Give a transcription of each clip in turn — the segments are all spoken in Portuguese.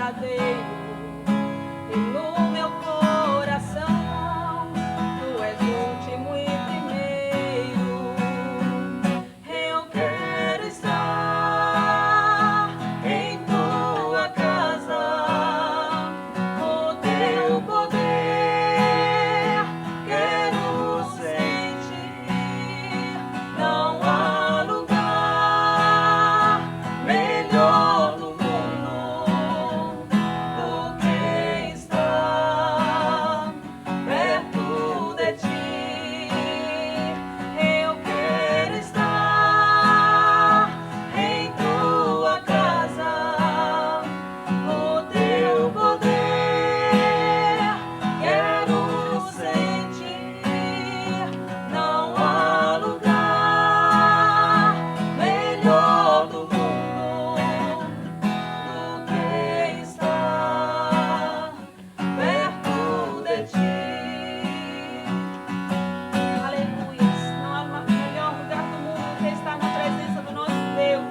verdadeiro. E no meu coração, tu és o último e primeiro. Eu quero estar em tua casa, o teu poder quero sentir. Não há lugar melhor no mundo do que estar perto de ti. Eu quero estar em tua casa, o teu poder quero sentir. Não há lugar melhor no mundo do que estar perto de ti. Aleluia. Não há melhor lugar do mundo do que estar na presença do nosso Deus.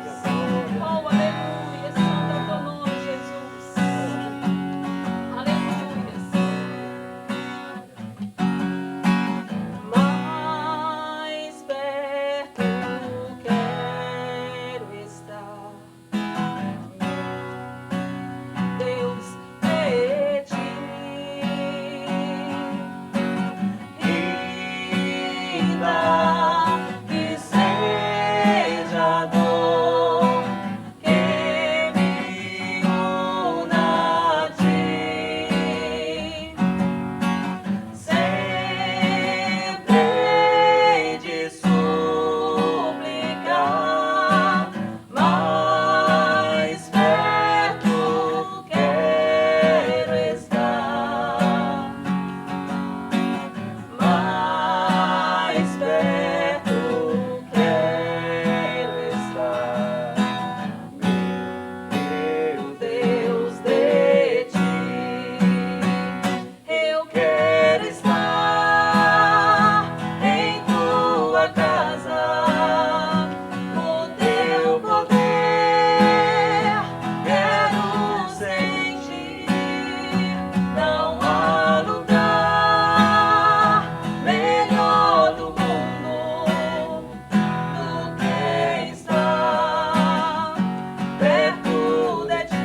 Oh, aleluia. Santo é o teu nome, Jesus. Aleluia. Mais perto quero estar, Deus, de ti. Ainda que seja dor que me una a ti, sempre hei de suplicar. Mais perto quero estar, mais perto quero estar, meu Deus, de ti. Eu quero estar em tua casa, o teu poder quero sentir. Não há lugar melhor no mundo do que estar perto de ti.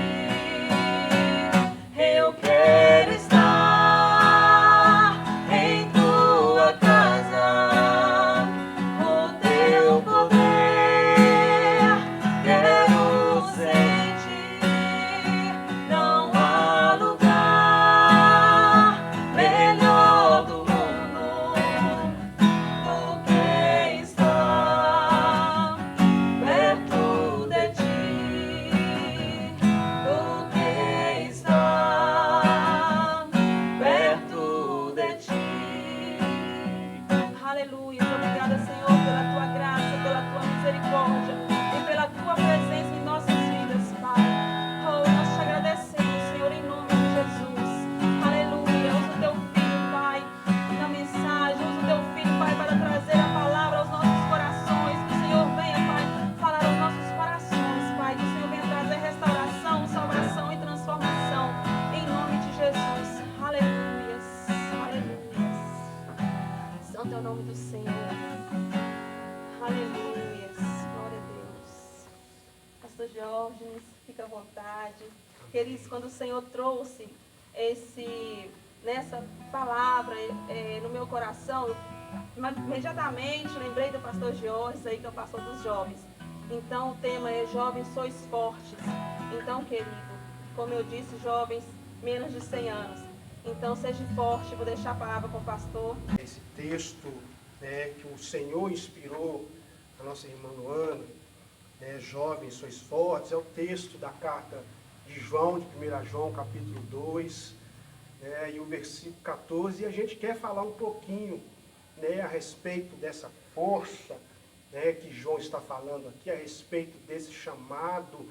Eu quero estar em tua casa, o teu poder quero sentir. Não há lugar melhor do mundo do que estar perto de ti, do que estar perto de ti. Aleluia. Obrigada, Senhor, pela tua graça, pela tua misericórdia e pela tua presença em nossas vidas, Pai. Oh, nós te agradecemos, Senhor, em nome de Jesus. Aleluia. Usa o teu filho, Pai, na mensagem. Usa o teu filho, Pai, para trazer a palavra aos nossos corações. Que o Senhor venha, Pai, falar aos nossos corações, Pai. Que o Senhor venha trazer restauração, salvação e transformação. Em nome de Jesus. Aleluia. Aleluia. Santo é o nome do Senhor. Aleluia. Glória a Deus. Pastor Jorge, fica à vontade. Queridos, quando o Senhor trouxe nessa palavra no meu coração, imediatamente lembrei do pastor Jorge, aí que é o pastor dos jovens. Então o tema é Jovens Sois Fortes. Então, querido, como eu disse, jovens menos de 100 anos. Então seja forte. Vou deixar a palavra com o pastor. Esse texto, né, que o Senhor inspirou a nossa irmã Luana, Jovens Sois Fortes, é o texto da carta de João, de 1 João, capítulo 2, e o versículo 14, e a gente quer falar um pouquinho, a respeito dessa força, que João está falando aqui, a respeito desse chamado,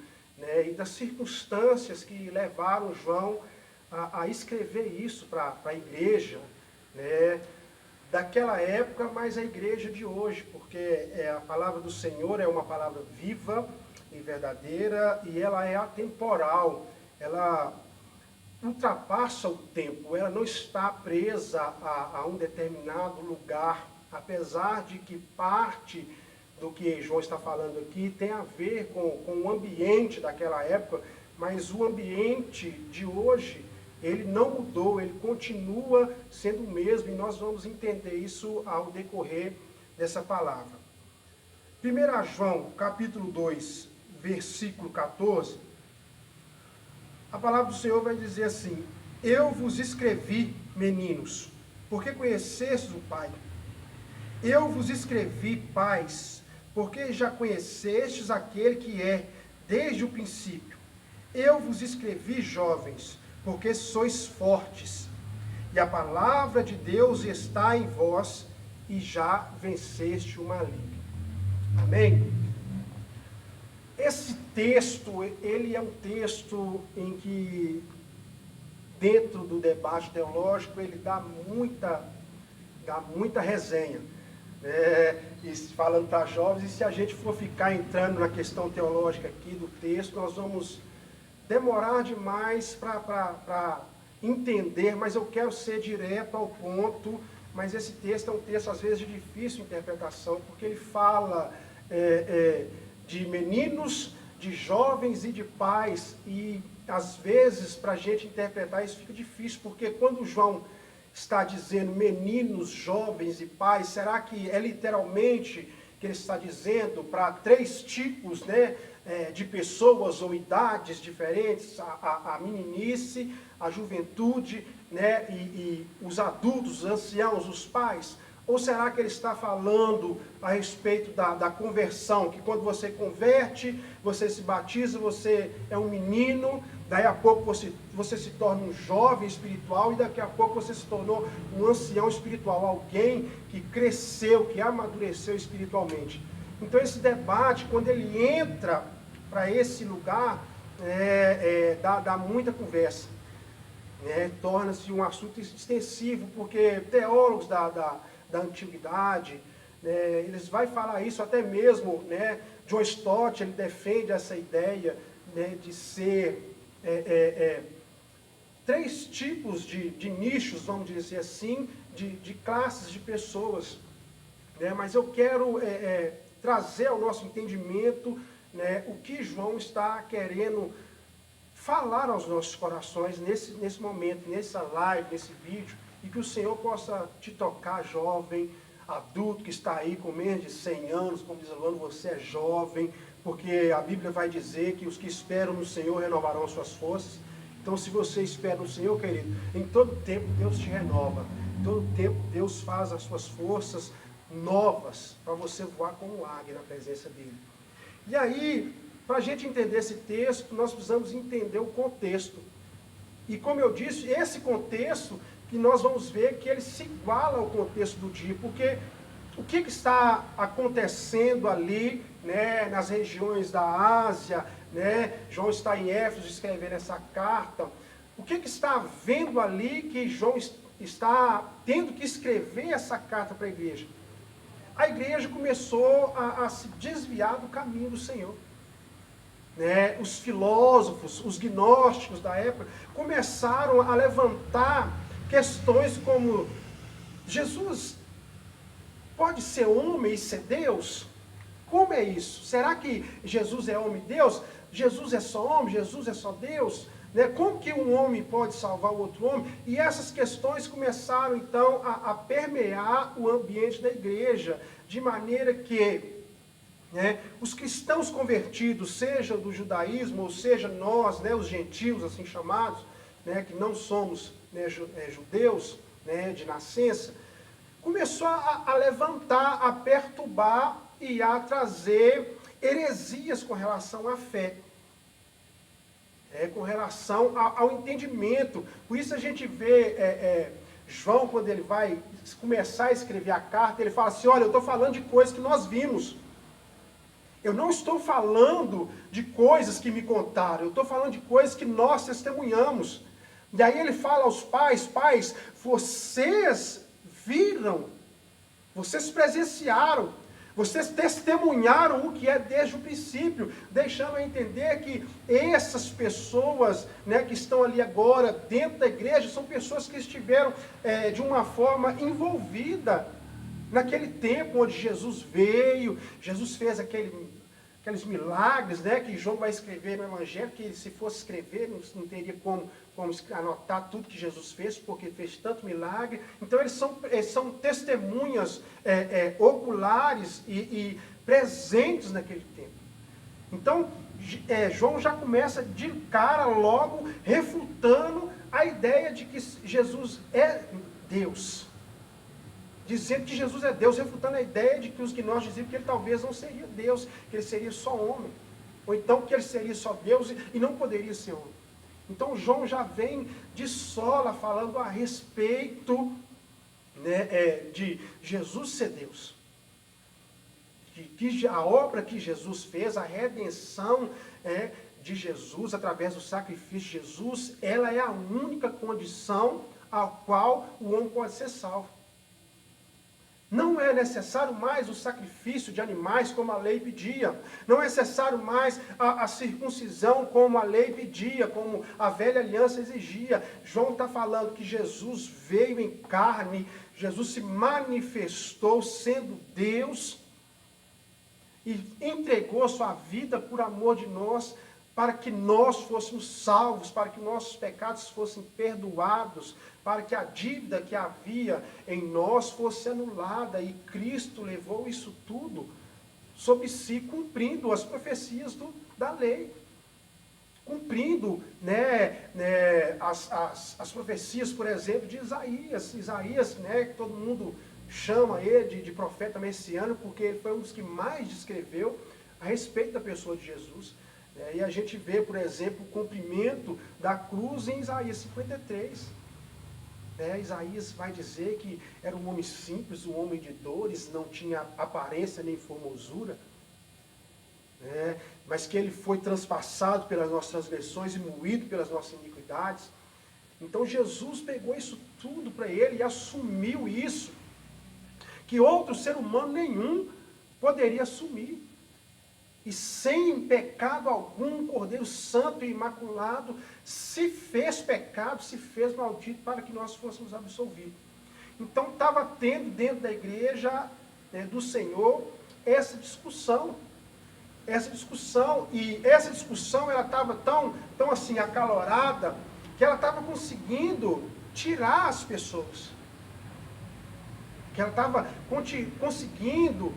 e das circunstâncias que levaram João a escrever isso para a igreja, daquela época, mas a igreja de hoje, porque a palavra do Senhor é uma palavra viva e verdadeira, e ela é atemporal, ela ultrapassa o tempo, ela não está presa a um determinado lugar, apesar de que parte do que João está falando aqui tem a ver com o ambiente daquela época, mas o ambiente de hoje, ele não mudou, ele continua sendo o mesmo, e nós vamos entender isso ao decorrer dessa palavra. 1 João, capítulo 2, versículo 14, a palavra do Senhor vai dizer assim: eu vos escrevi, meninos, porque conhecestes o Pai. Eu vos escrevi, pais, porque já conhecestes aquele que é, desde o princípio. Eu vos escrevi, jovens, porque sois fortes, e a palavra de Deus está em vós, e já venceste o maligno. Amém? Esse texto, ele é um texto em que, dentro do debate teológico, ele dá muita resenha. E falando para jovens, e se a gente for ficar entrando na questão teológica aqui do texto, nós vamos demorar demais para entender, mas eu quero ser direto ao ponto. Mas esse texto é um texto, às vezes, de difícil interpretação, porque ele fala de meninos, de jovens e de pais, e às vezes, para a gente interpretar isso fica difícil, porque quando João está dizendo meninos, jovens e pais, será que é literalmente que ele está dizendo para 3 tipos, de pessoas ou idades diferentes, a meninice, a juventude, e os adultos, os anciãos, os pais? Ou será que ele está falando a respeito da conversão, que quando você converte, você se batiza, você é um menino, daí a pouco você se torna um jovem espiritual, e daqui a pouco você se tornou um ancião espiritual, alguém que cresceu, que amadureceu espiritualmente. Então esse debate, quando ele entra para esse lugar, dá muita conversa. Torna-se um assunto extensivo, porque teólogos da antiguidade, eles vão falar isso até mesmo, John Stott, ele defende essa ideia, de ser 3 tipos de nichos, vamos dizer assim, de classes de pessoas. Mas eu quero trazer ao nosso entendimento, o que João está querendo falar aos nossos corações nesse momento, nessa live, nesse vídeo, e que o Senhor possa te tocar, jovem, adulto que está aí com menos de 100 anos, como diz a Luana, você é jovem, porque a Bíblia vai dizer que os que esperam no Senhor renovarão suas forças. Então, se você espera no Senhor, querido, em todo tempo Deus te renova, em todo tempo Deus faz as suas forças novas, para você voar como águia na presença dEle. E aí, para a gente entender esse texto, nós precisamos entender o contexto. E como eu disse, esse contexto que nós vamos ver que ele se iguala ao contexto do dia, porque o que está acontecendo ali, nas regiões da Ásia, João está em Éfeso escrevendo essa carta, o que está havendo ali que João está tendo que escrever essa carta para a igreja? A igreja começou a se desviar do caminho do Senhor. Os filósofos, os gnósticos da época, começaram a levantar questões como: Jesus pode ser homem e ser Deus? Como é isso? Será que Jesus é homem e Deus? Jesus é só homem? Jesus é só Deus? Como que um homem pode salvar o outro homem? E essas questões começaram então a permear o ambiente da igreja, de maneira que os cristãos convertidos, seja do judaísmo, ou seja nós, os gentios assim chamados, que não somos judeus, de nascença, começou a levantar, a perturbar e a trazer heresias com relação à fé, com relação ao entendimento. Por isso a gente vê João, quando ele vai começar a escrever a carta, ele fala assim: olha, eu estou falando de coisas que nós vimos. Eu não estou falando de coisas que me contaram, eu estou falando de coisas que nós testemunhamos. E aí ele fala aos pais: vocês viram, vocês presenciaram, Vocês testemunharam o que é desde o princípio, deixando a entender que essas pessoas, né, que estão ali agora dentro da igreja, são pessoas que estiveram de uma forma envolvida naquele tempo onde Jesus veio, Jesus fez aqueles milagres, né, que João vai escrever no Evangelho, que se fosse escrever, não teria como anotar tudo que Jesus fez, porque fez tanto milagre. Então eles são testemunhas oculares e presentes naquele tempo. Então João já começa de cara logo refutando a ideia de que Jesus é Deus. Dizendo que Jesus é Deus, refutando a ideia de que os gnósticos diziam que ele talvez não seria Deus, que ele seria só homem. Ou então que ele seria só Deus e não poderia ser homem. Então João já vem de sola falando a respeito, né, de Jesus ser Deus. Que a obra que Jesus fez, a redenção de Jesus, através do sacrifício de Jesus, ela é a única condição a qual o homem pode ser salvo. Não é necessário mais o sacrifício de animais como a lei pedia. Não é necessário mais a circuncisão como a lei pedia, como a velha aliança exigia. João está falando que Jesus veio em carne, Jesus se manifestou sendo Deus e entregou sua vida por amor de nós, para que nós fôssemos salvos, para que nossos pecados fossem perdoados, para que a dívida que havia em nós fosse anulada. E Cristo levou isso tudo sobre si, cumprindo as profecias da lei. Cumprindo as profecias, por exemplo, de Isaías. Isaías, que todo mundo chama ele de profeta messiânico, porque ele foi um dos que mais descreveu a respeito da pessoa de Jesus. E a gente vê, por exemplo, o cumprimento da cruz em Isaías 53. Isaías vai dizer que era um homem simples, um homem de dores, não tinha aparência nem formosura, mas que ele foi transpassado pelas nossas transgressões e moído pelas nossas iniquidades. Então Jesus pegou isso tudo para ele e assumiu isso, que outro ser humano nenhum poderia assumir. E sem pecado algum, um Cordeiro Santo e Imaculado se fez pecado, se fez maldito para que nós fôssemos absolvidos. Então estava tendo dentro da igreja do Senhor essa discussão. E essa discussão ela estava tão assim acalorada, que ela estava conseguindo tirar as pessoas. Que ela estava conseguindo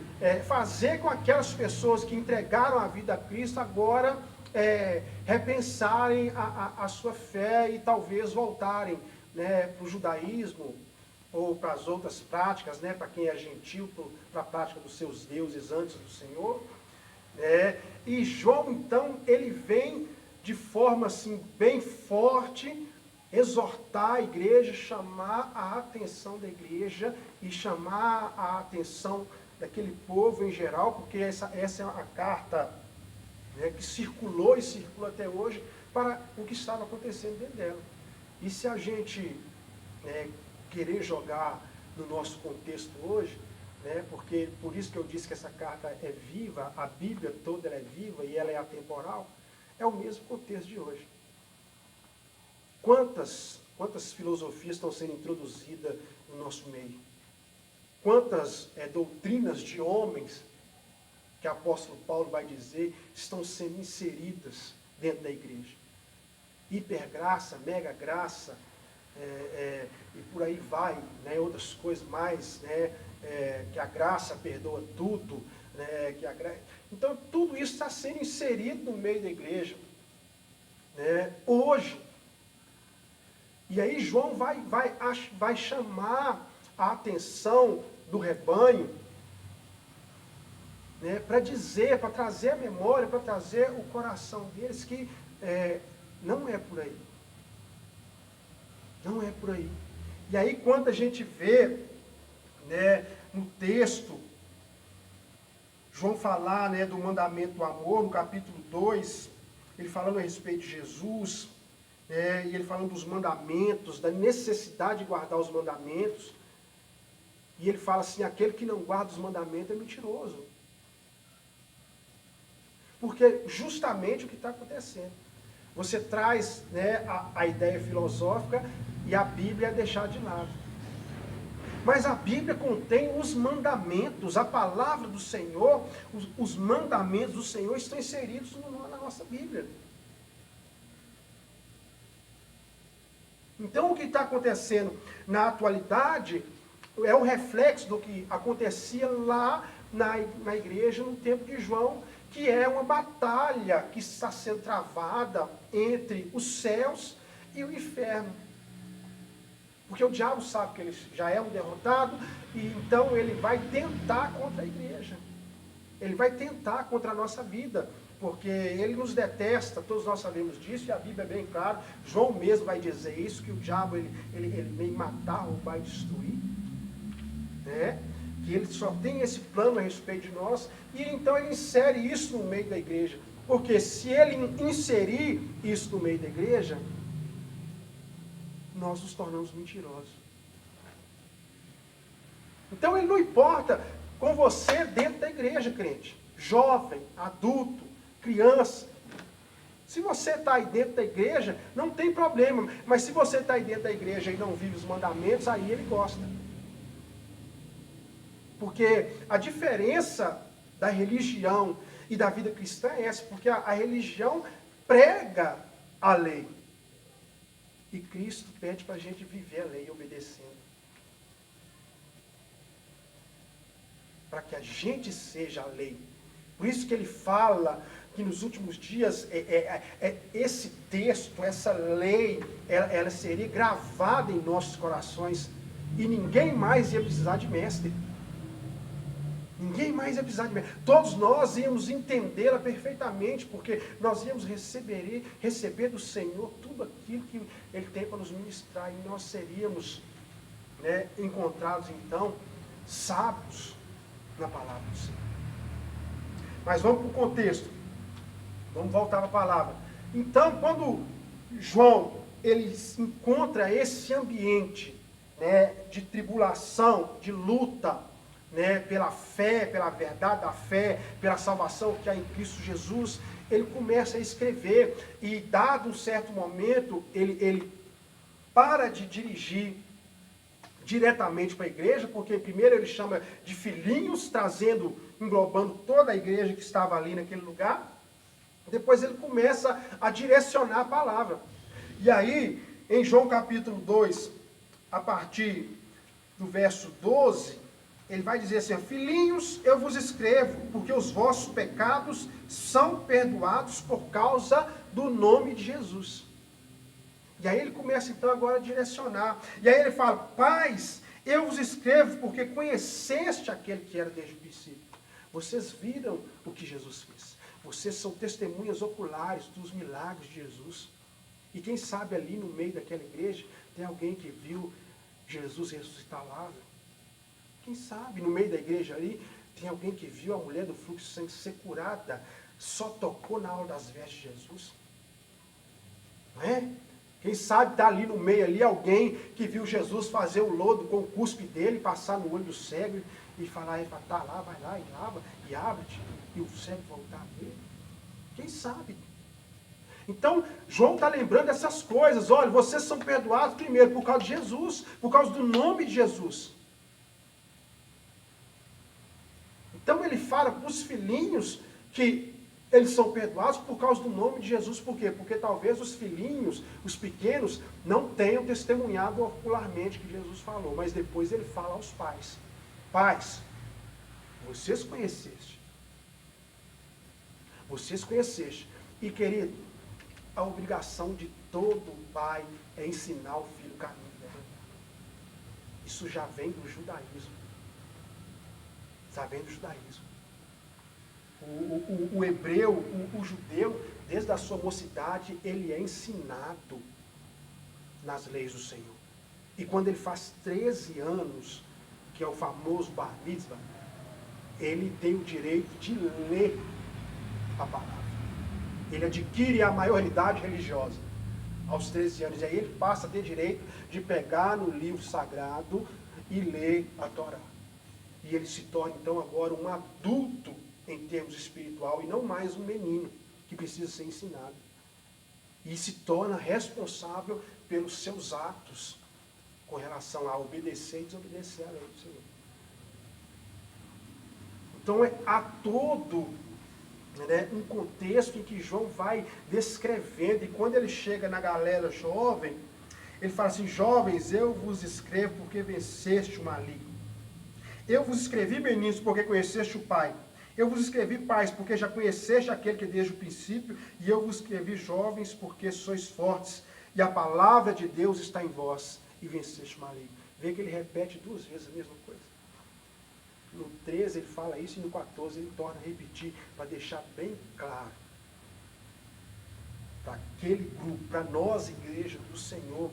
fazer com aquelas pessoas que entregaram a vida a Cristo agora repensarem a sua fé e talvez voltarem para o judaísmo ou para as outras práticas, para quem é gentil, para a prática dos seus deuses antes do Senhor. E João, então, ele vem de forma assim bem forte, exortar a igreja, chamar a atenção da igreja e chamar a atenção daquele povo em geral, porque essa é a carta que circulou e circula até hoje para o que estava acontecendo dentro dela. E se a gente querer jogar no nosso contexto hoje, porque por isso que eu disse que essa carta é viva, a Bíblia toda ela é viva e ela é atemporal, é o mesmo contexto de hoje. Quantas filosofias estão sendo introduzidas no nosso meio? Quantas doutrinas de homens, que o apóstolo Paulo vai dizer, estão sendo inseridas dentro da igreja? Hipergraça, mega graça, e por aí vai, outras coisas mais, que a graça perdoa tudo, Então tudo isso está sendo inserido no meio da igreja, hoje. E aí João vai chamar a atenção do rebanho, para dizer, para trazer a memória, para trazer o coração deles que não é por aí. Não é por aí. E aí quando a gente vê no texto, João falar do mandamento do amor, no capítulo 2, ele falando a respeito de Jesus, e ele falando dos mandamentos, da necessidade de guardar os mandamentos. E ele fala assim, aquele que não guarda os mandamentos é mentiroso. Porque justamente o que está acontecendo. Você traz, né, a ideia filosófica e a Bíblia é deixada de lado. Mas a Bíblia contém os mandamentos, a palavra do Senhor, os mandamentos do Senhor estão inseridos na nossa Bíblia. Então o que está acontecendo na atualidade é o reflexo do que acontecia lá na igreja no tempo de João, que é uma batalha que está sendo travada entre os céus e o inferno. Porque o diabo sabe que ele já é um derrotado, e então ele vai tentar contra a igreja. Ele vai tentar contra a nossa vida, porque ele nos detesta, todos nós sabemos disso, e a Bíblia é bem clara. João mesmo vai dizer isso, que o diabo ele vem matar, roubar e destruir. Né? Que ele só tem esse plano a respeito de nós, e então ele insere isso no meio da igreja. Porque se ele inserir isso no meio da igreja, nós nos tornamos mentirosos. Então ele não importa com você dentro da igreja, crente. Jovem, adulto, criança. Se você está aí dentro da igreja, não tem problema. Mas se você está aí dentro da igreja e não vive os mandamentos, aí ele gosta. Porque a diferença da religião e da vida cristã é essa. Porque a religião prega a lei. E Cristo pede para a gente viver a lei obedecendo. Para que a gente seja a lei. Por isso que ele fala que nos últimos dias esse texto, essa lei, ela seria gravada em nossos corações. E ninguém mais ia precisar de mestre. Ninguém mais ia precisar de mestre. Todos nós íamos entendê-la perfeitamente, porque nós íamos receber do Senhor tudo aquilo que Ele tem para nos ministrar. E nós seríamos, né, encontrados, então, sábios na palavra do Senhor. Mas vamos para o contexto. Vamos voltar para a palavra. Então, quando João ele encontra esse ambiente, né, de tribulação, de luta, né, pela fé, pela verdade da fé, pela salvação que há em Cristo Jesus, ele começa a escrever. E dado um certo momento, ele para de dirigir diretamente para a igreja, porque primeiro ele chama de filhinhos, englobando toda a igreja que estava ali naquele lugar. Depois ele começa a direcionar a palavra. E aí, em João capítulo 2, a partir do verso 12, ele vai dizer assim: filhinhos, eu vos escrevo, porque os vossos pecados são perdoados por causa do nome de Jesus. E aí ele começa então agora a direcionar. E aí ele fala: pais, eu vos escrevo porque conheceste aquele que era desde o princípio. Vocês viram o que Jesus fez. Vocês são testemunhas oculares dos milagres de Jesus. E quem sabe ali no meio daquela igreja tem alguém que viu Jesus ressuscitar Lázaro. Quem sabe no meio da igreja ali tem alguém que viu a mulher do fluxo de sangue ser curada, só tocou na aula das vestes de Jesus. Não é? Quem sabe está ali no meio ali alguém que viu Jesus fazer o lodo com o cuspe dele, passar no olho do cego e falar: tá lá, vai lá e lava e abre-te, e o cego voltar a ver. Quem sabe? Então, João está lembrando essas coisas. Olha, vocês são perdoados primeiro por causa de Jesus, por causa do nome de Jesus. Então ele fala para os filhinhos que eles são perdoados por causa do nome de Jesus. Por quê? Porque talvez os filhinhos, os pequenos, não tenham testemunhado ocularmente que Jesus falou. Mas depois ele fala aos pais: pais, vocês conheceste. Vocês conheceste. E querido, a obrigação de todo pai é ensinar o filho o caminho da verdade. Isso já vem do judaísmo. Já vem do judaísmo. O hebreu, o judeu, desde a sua mocidade, ele é ensinado nas leis do Senhor. E quando ele faz 13 anos, que é o famoso bar mitzvah, ele tem o direito de ler a palavra. Ele adquire a maioridade religiosa aos 13 anos. E aí ele passa a ter direito de pegar no livro sagrado e lê a Torá. E ele se torna, então, agora um adulto em termos espiritual e não mais um menino que precisa ser ensinado. E se torna responsável pelos seus atos com relação a obedecer e desobedecer à lei do Senhor. Então, há todo um contexto em que João vai descrevendo, e quando ele chega na galera jovem, ele fala assim: jovens, eu vos escrevo porque venceste o maligno. Eu vos escrevi, meninos, porque conheceste o Pai. Eu vos escrevi, pais, porque já conheceste aquele que desde o princípio, e eu vos escrevi, jovens, porque sois fortes, e a palavra de Deus está em vós, e venceste o maligno. Vê que ele repete 2 vezes a mesma coisa. No 13 ele fala isso, e no 14 ele torna a repetir, para deixar bem claro para aquele grupo, para nós, igreja do Senhor,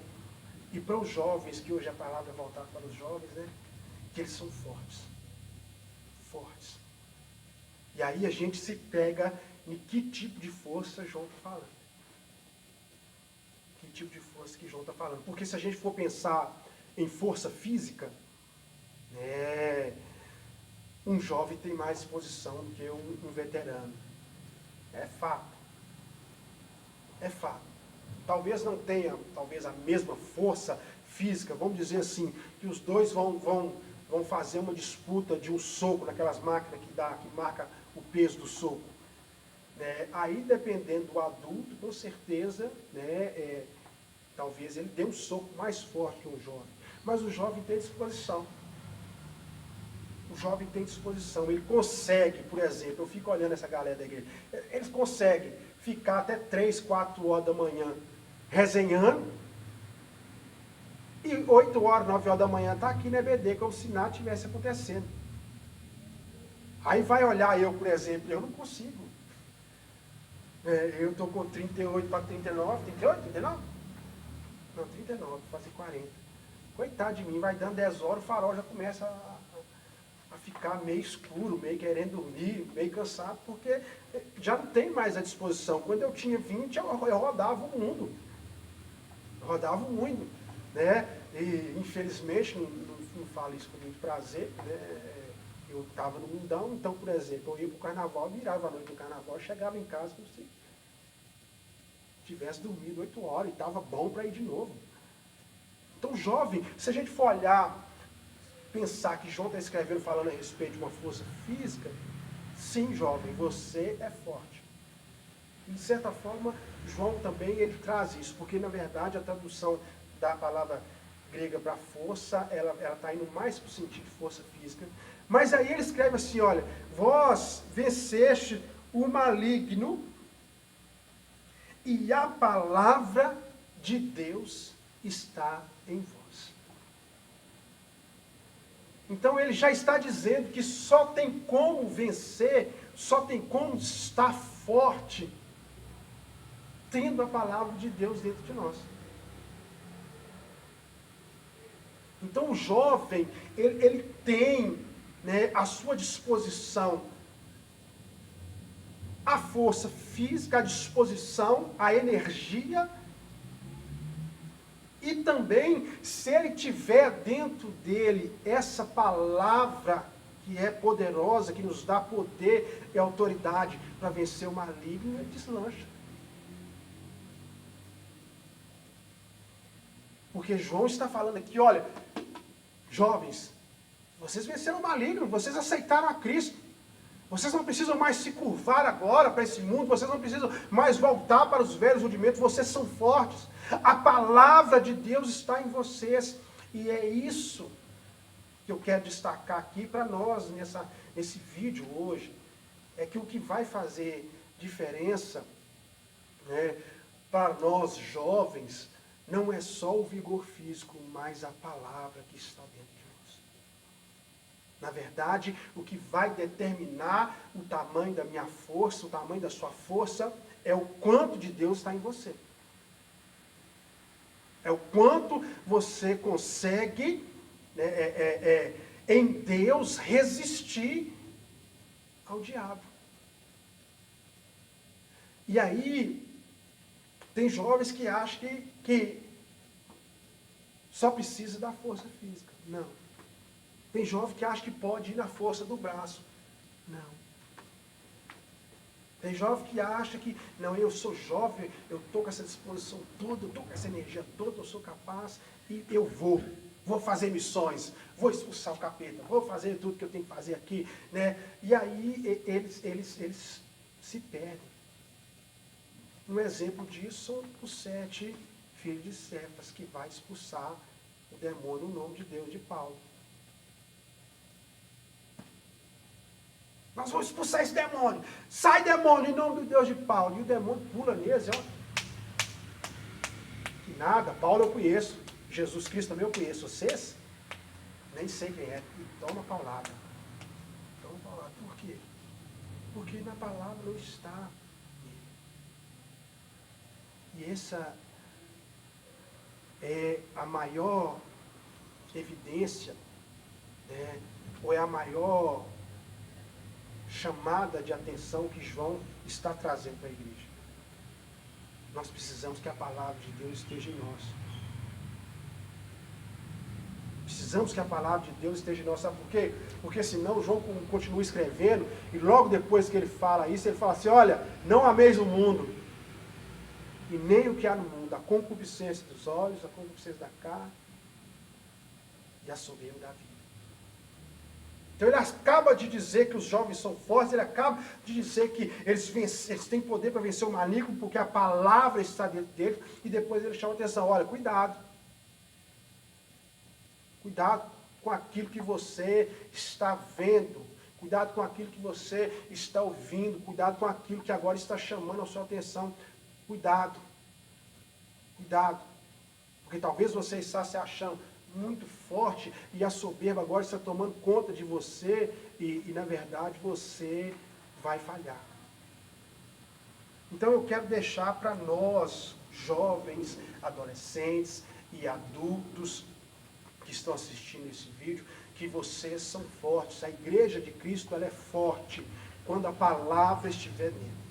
e para os jovens, que hoje a palavra é voltada para os jovens, que eles são fortes. Fortes. E aí a gente se pega em que tipo de força João está falando. Que tipo de força que João está falando. Porque se a gente for pensar em força física, um jovem tem mais disposição do que um veterano. É fato. É fato. Talvez não tenha, a mesma força física, vamos dizer assim, que os dois vão fazer uma disputa de um soco naquelas máquinas que marca o peso do soco. Aí, dependendo do adulto, com certeza, talvez ele dê um soco mais forte que um jovem. Mas o jovem tem disposição. O jovem tem disposição. Ele consegue, por exemplo, eu fico olhando essa galera da igreja, eles conseguem ficar até 3, 4 horas da manhã resenhando, e 8 horas, 9 horas da manhã está aqui na EBD, como se nada tivesse acontecendo. Aí vai olhar eu, por exemplo, eu não consigo. Eu estou com 38 para 39, 38, 39? Não, 39, vou fazer 40. Coitado de mim, vai dando 10 horas, o farol já começa a ficar meio escuro, meio querendo dormir, meio cansado, porque já não tem mais a disposição. Quando eu tinha 20, eu rodava o mundo. Rodava o mundo. E infelizmente, não falo isso com muito prazer, eu estava no mundão, então, por exemplo, eu ia para o carnaval, virava a noite do carnaval, chegava em casa como se tivesse dormido 8 horas e estava bom para ir de novo. Então, jovem, se a gente for olhar, pensar que João está escrevendo falando a respeito de uma força física, sim, jovem, você é forte. E, de certa forma, João também ele traz isso, porque, na verdade, a tradução da palavra grega para força, ela está indo mais para o sentido de força física. Mas aí ele escreve assim, olha, vós venceste o maligno e a palavra de Deus está em vós. Então ele já está dizendo que só tem como vencer, só tem como estar forte, tendo a palavra de Deus dentro de nós. Então o jovem, ele tem à sua disposição a força física, a disposição, a energia, e também, se ele tiver dentro dele essa palavra que é poderosa, que nos dá poder e autoridade para vencer o maligno, ele deslancha. Porque João está falando aqui, olha, jovens, vocês venceram o maligno, vocês aceitaram a Cristo. Vocês não precisam mais se curvar agora para esse mundo, vocês não precisam mais voltar para os velhos rudimentos, vocês são fortes. A palavra de Deus está em vocês. E é isso que eu quero destacar aqui para nós nesse vídeo hoje. É que o que vai fazer diferença para nós jovens não é só o vigor físico, mas a palavra que está dentro de nós. Na verdade, o que vai determinar o tamanho da minha força, o tamanho da sua força, é o quanto de Deus está em você. É o quanto você consegue, em Deus, resistir ao diabo. E aí, tem jovens que acham que só precisa da força física. Não. Tem jovem que acha que pode ir na força do braço. Não. Tem jovem que acha que, não, eu sou jovem, eu estou com essa disposição toda, eu estou com essa energia toda, eu sou capaz e eu vou fazer missões, vou expulsar o capeta, vou fazer tudo que eu tenho que fazer aqui, né? E aí eles se perdem. Um exemplo disso são os 7 filhos de Cefas, que vai expulsar o demônio no nome de Deus de Paulo. Nós vamos expulsar esse demônio. Sai, demônio, em nome do Deus de Paulo. E o demônio pula neles, ó. Que nada, Paulo eu conheço. Jesus Cristo também eu conheço. Vocês? Nem sei quem é. E toma a palavra. Toma a palavra. Por quê? Porque na palavra não está ele. E essa é a maior evidência, né? Ou é a maior chamada de atenção que João está trazendo para a igreja. Nós precisamos que a palavra de Deus esteja em nós. Precisamos que a palavra de Deus esteja em nós. Sabe por quê? Porque senão João continua escrevendo e logo depois que ele fala isso, ele fala assim, olha, não ameis o mundo e nem o que há no mundo, a concupiscência dos olhos, a concupiscência da carne e a soberba da vida. Então ele acaba de dizer que os jovens são fortes, ele acaba de dizer que eles têm poder para vencer o maligno, porque a palavra está dentro deles, e depois ele chama a atenção, olha, cuidado. Cuidado com aquilo que você está vendo, cuidado com aquilo que você está ouvindo, cuidado com aquilo que agora está chamando a sua atenção. Cuidado. Cuidado. Porque talvez você está se achando muito forte e a soberba agora está tomando conta de você e na verdade você vai falhar. Então eu quero deixar para nós, jovens, adolescentes e adultos que estão assistindo esse vídeo, que vocês são fortes. A igreja de Cristo ela é forte quando a palavra estiver nela.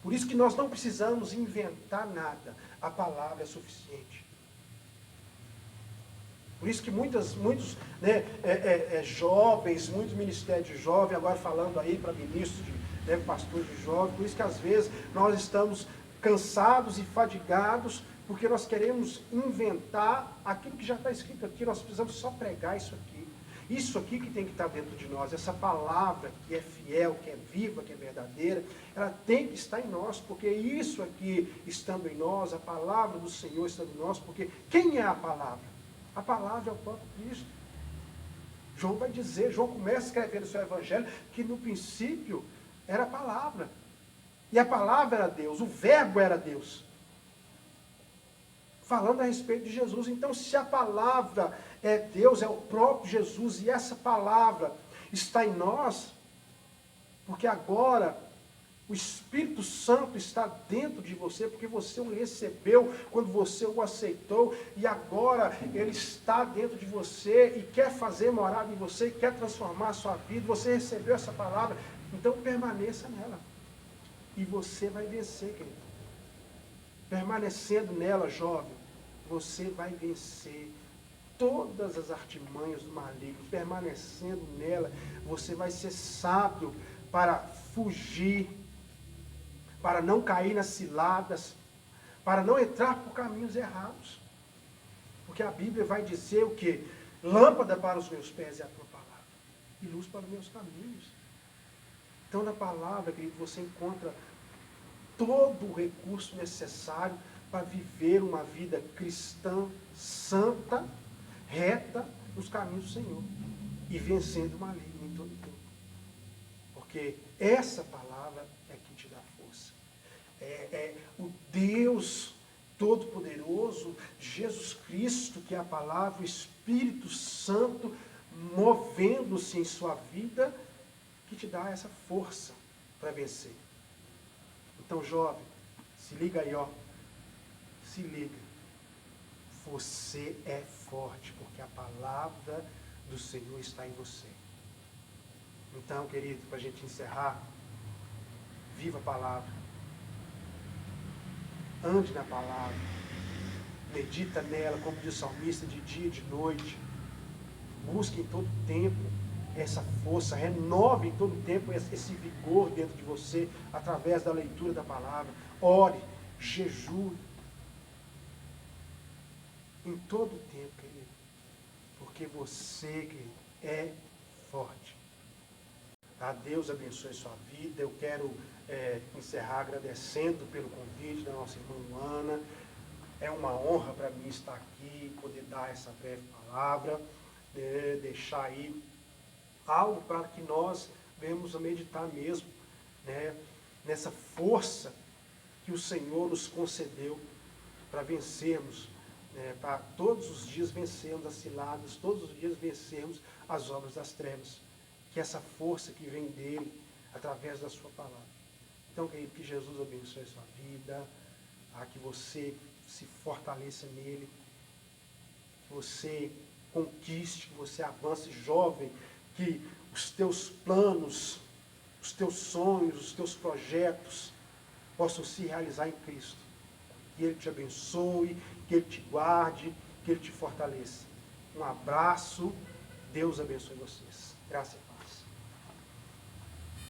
Por isso que nós não precisamos inventar nada. A palavra é suficiente. Por isso que muitos né, jovens, muitos ministérios de jovens, agora falando aí para ministros, pastores de jovens, por isso que às vezes nós estamos cansados e fadigados, porque nós queremos inventar aquilo que já está escrito aqui, nós precisamos só pregar isso aqui. Isso aqui que tem que estar dentro de nós, essa palavra que é fiel, que é viva, que é verdadeira, ela tem que estar em nós, porque isso aqui estando em nós, a palavra do Senhor estando em nós, porque quem é a palavra? A palavra é o próprio Cristo. João vai dizer, João começa escrevendo o seu evangelho, que no princípio era a palavra. E a palavra era Deus, o verbo era Deus. Falando a respeito de Jesus. Então, se a palavra é Deus, é o próprio Jesus, e essa palavra está em nós, porque agora o Espírito Santo está dentro de você, porque você o recebeu quando você o aceitou, e agora ele está dentro de você e quer fazer morada em você, quer transformar a sua vida. Você recebeu essa palavra, então permaneça nela. E você vai vencer, querido. Permanecendo nela, jovem, você vai vencer todas as artimanhas do maligno. Permanecendo nela, você vai ser sábio para fugir, para não cair nas ciladas, para não entrar por caminhos errados. Porque a Bíblia vai dizer o quê? Lâmpada para os meus pés é a tua palavra, e luz para os meus caminhos. Então, na palavra, querido, você encontra todo o recurso necessário para viver uma vida cristã, santa, reta, nos caminhos do Senhor, e vencendo o maligno em todo o tempo. Porque essa palavra é que te dá força. É o Deus Todo-Poderoso, Jesus Cristo, que é a palavra, o Espírito Santo, movendo-se em sua vida, que te dá essa força para vencer. Então, jovem, se liga aí, ó. Se liga. Você é forte, porque a palavra do Senhor está em você. Então, querido, para a gente encerrar, viva a palavra. Ande na palavra. Medita nela, como diz o salmista, de dia e de noite. Busque em todo tempo essa força, renove em todo tempo esse vigor dentro de você, através da leitura da palavra. Ore, jejue. Em todo tempo, querido. Porque você, querido, é forte. Tá? Deus abençoe sua vida. Eu quero encerrar agradecendo pelo convite da nossa irmã Luana. É uma honra para mim estar aqui, poder dar essa breve palavra, deixar aí algo para que nós venhamos a meditar mesmo, né, nessa força que o Senhor nos concedeu para vencermos, né, para todos os dias vencermos as ciladas, todos os dias vencermos as obras das trevas. Que essa força que vem dele, através da sua palavra. Então, querido, que Jesus abençoe a sua vida, que você se fortaleça nele, que você conquiste, que você avance jovem, que os teus planos, os teus sonhos, os teus projetos possam se realizar em Cristo. Que Ele te abençoe, que Ele te guarde, que Ele te fortaleça. Um abraço, Deus abençoe vocês. Graças a Deus.